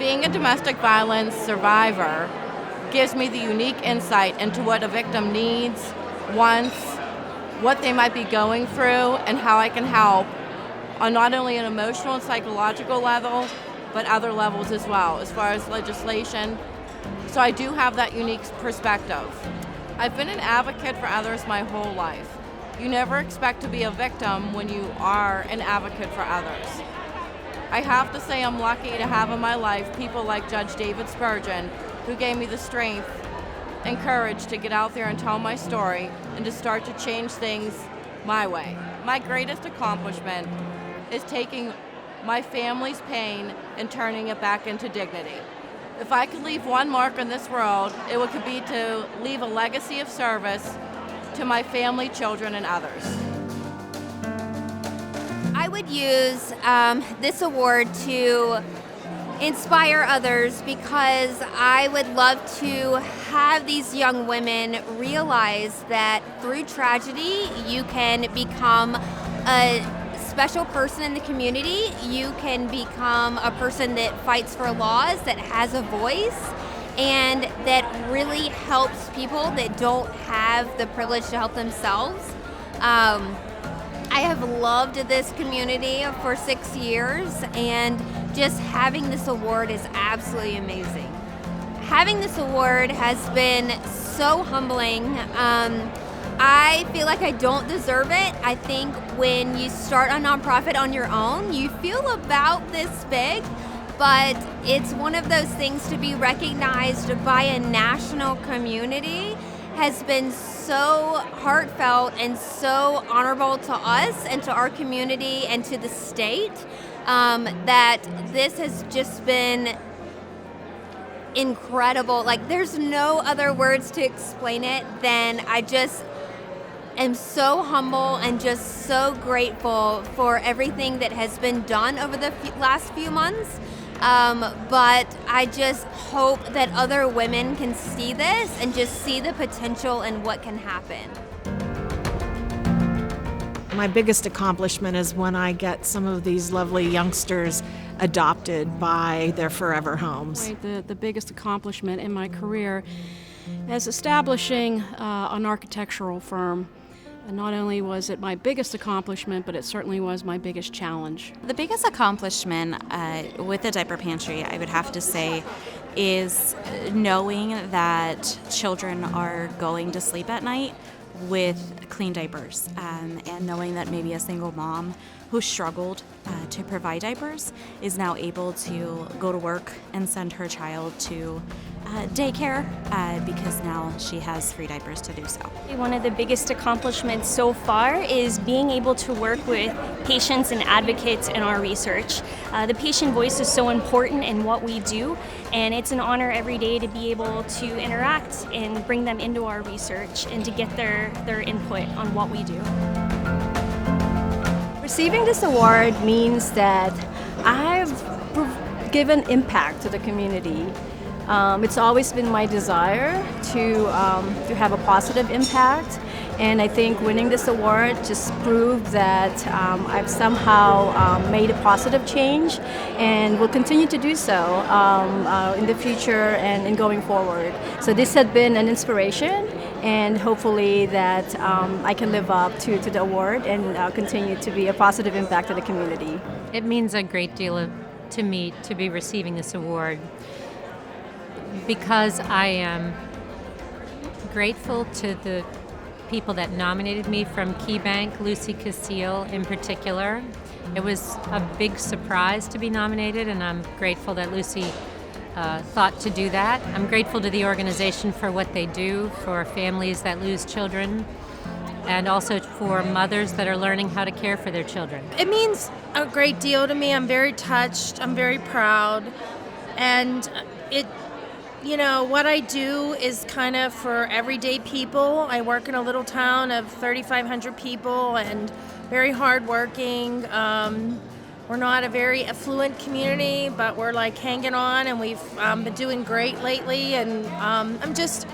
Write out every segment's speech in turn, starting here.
Being a domestic violence survivor gives me the unique insight into what a victim needs, wants, what they might be going through, and how I can help on not only an emotional and psychological level, but other levels as well, as far as legislation. So I do have that unique perspective. I've been an advocate for others my whole life. You never expect to be a victim when you are an advocate for others. I have to say I'm lucky to have in my life people like Judge David Spurgeon, who gave me the strength and courage to get out there and tell my story and to start to change things my way. My greatest accomplishment is taking my family's pain and turning it back into dignity. If I could leave one mark on this world, it would be to leave a legacy of service to my family, children, and others. I would use this award to inspire others because I would love to have these young women realize that through tragedy, you can become a special person in the community. You can become a person that fights for laws, that has a voice, and that really helps people that don't have the privilege to help themselves. I have loved this community for 6 years, and just having this award is absolutely amazing. Having this award has been so humbling. I feel like I don't deserve it. I think when you start a nonprofit on your own, you feel about this big, but it's one of those things to be recognized by a national community has been so heartfelt and so honorable to us and to our community and to the state, that this has just been incredible. Like, there's no other words to explain it than I just am so humble and just so grateful for everything that has been done over the last few months. But I just hope that other women can see this and just see the potential and what can happen. My biggest accomplishment is when I get some of these lovely youngsters adopted by their forever homes. The biggest accomplishment in my career is establishing an architectural firm. And not only was it my biggest accomplishment, but it certainly was my biggest challenge. The biggest accomplishment with the diaper pantry, I would have to say, is knowing that children are going to sleep at night with clean diapers, and knowing that maybe a single mom who struggled to provide diapers is now able to go to work and send her child to daycare because now she has free diapers to do so. One of the biggest accomplishments so far is being able to work with patients and advocates in our research. The patient voice is so important in what we do, and it's an honor every day to be able to interact and bring them into our research and to get their input on what we do. Receiving this award means that I've given impact to the community. It's always been my desire to have a positive impact, and I think winning this award just proved that I've somehow made a positive change and will continue to do so in the future and in going forward. So this had been an inspiration, and hopefully that I can live up to the award and continue to be a positive impact to the community. It means a great deal to me to be receiving this award, because I am grateful to the people that nominated me from Key Bank, Lucy Casile in particular. It was a big surprise to be nominated, and I'm grateful that Lucy thought to do that. I'm grateful to the organization for what they do for families that lose children, and also for mothers that are learning how to care for their children. It means a great deal to me. I'm very touched. I'm very proud. And what I do is kind of for everyday people. I work in a little town of 3,500 people and very hardworking. We're not a very affluent community, but we're like hanging on, and we've been doing great lately. And I'm just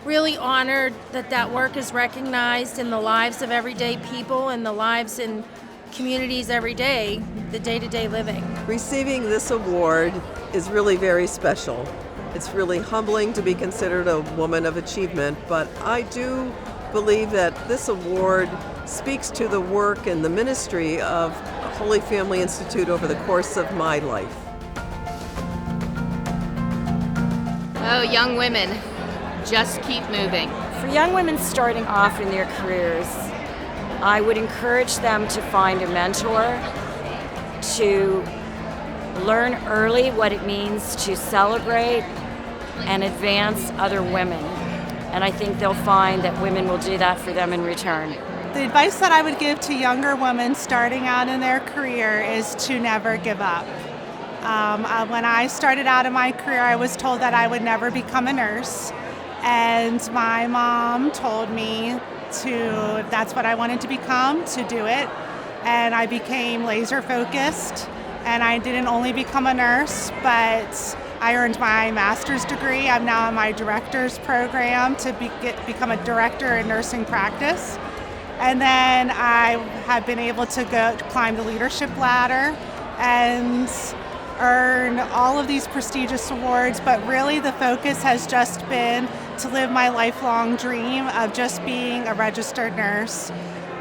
really honored that work is recognized in the lives of everyday people and the lives in communities every day, the day-to-day living. Receiving this award is really very special. It's really humbling to be considered a woman of achievement, but I do believe that this award speaks to the work and the ministry of Holy Family Institute over the course of my life. Oh, young women, just keep moving. For young women starting off in their careers, I would encourage them to find a mentor, to learn early what it means to celebrate and advance other women. And I think they'll find that women will do that for them in return. The advice that I would give to younger women starting out in their career is to never give up. When I started out in my career, I was told that I would never become a nurse. And my mom told me if that's what I wanted to become, to do it. And I became laser focused. And I didn't only become a nurse, but I earned my master's degree. I'm now in my director's program to become a director in nursing practice. And then I have been able to climb the leadership ladder and earn all of these prestigious awards, but really the focus has just been to live my lifelong dream of just being a registered nurse.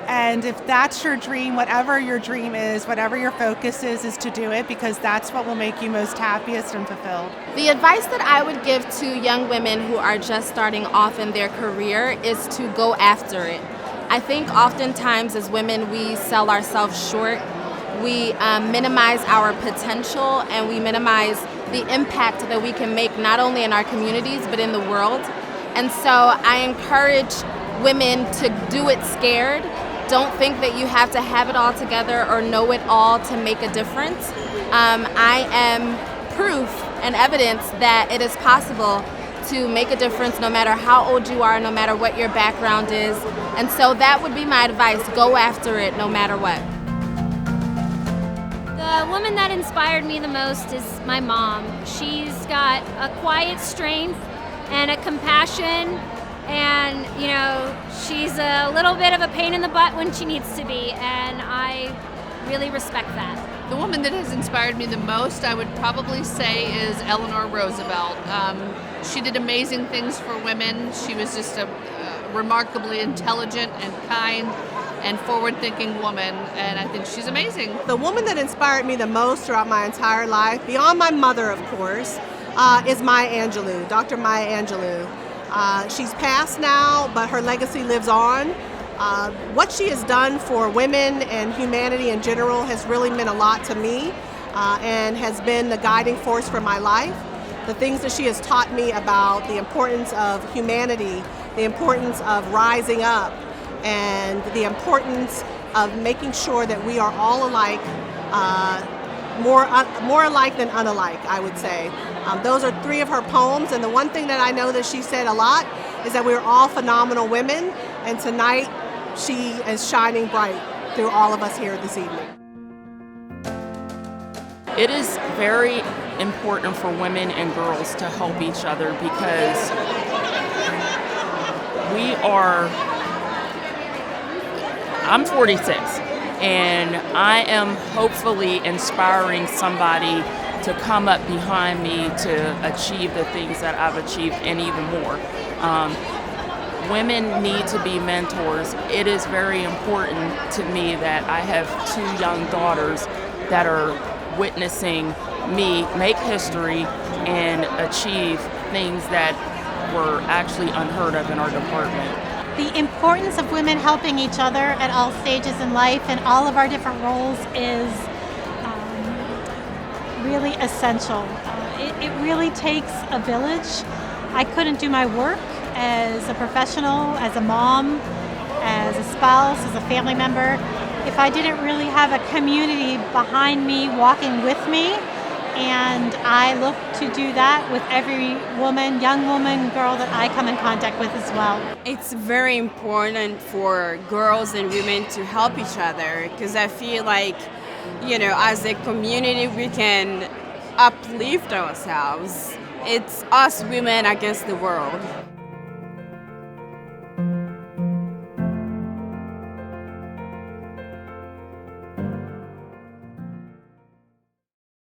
And if that's your dream, whatever your dream is, whatever your focus is to do it, because that's what will make you most happiest and fulfilled. The advice that I would give to young women who are just starting off in their career is to go after it. I think oftentimes as women we sell ourselves short. We minimize our potential and we minimize the impact that we can make not only in our communities but in the world. And so I encourage women to do it scared. Don't think that you have to have it all together or know it all to make a difference. I am proof and evidence that it is possible to make a difference no matter how old you are, no matter what your background is. And so that would be my advice. Go after it no matter what. The woman that inspired me the most is my mom. She's got a quiet strength and a compassion, and she's a little bit of a pain in the butt when she needs to be, and I really respect that. The woman that has inspired me the most, I would probably say, is Eleanor Roosevelt. She did amazing things for women. She was just a remarkably intelligent and kind and forward-thinking woman, and I think she's amazing. The woman that inspired me the most throughout my entire life, beyond my mother, of course, is Maya Angelou, Dr. Maya Angelou. She's passed now, but her legacy lives on. What she has done for women and humanity in general has really meant a lot to me and has been the guiding force for my life. The things that she has taught me about the importance of humanity, the importance of rising up, and the importance of making sure that we are all alike, more alike than unalike, I would say. Those are three of her poems, and the one thing that I know that she said a lot is that we're all phenomenal women, and tonight she is shining bright through all of us here this evening. It is very important for women and girls to help each other because I'm 46 and I am hopefully inspiring somebody to come up behind me to achieve the things that I've achieved and even more. Women need to be mentors. It is very important to me that I have two young daughters that are witnessing me make history and achieve things that were actually unheard of in our department. The importance of women helping each other at all stages in life and all of our different roles is really essential. It really takes a village. I couldn't do my work as a professional, as a mom, as a spouse, as a family member, if I didn't really have a community behind me, walking with me. And I look to do that with every woman, young woman, girl that I come in contact with as well. It's very important for girls and women to help each other because I feel like, as a community, we can uplift ourselves. It's us women against the world.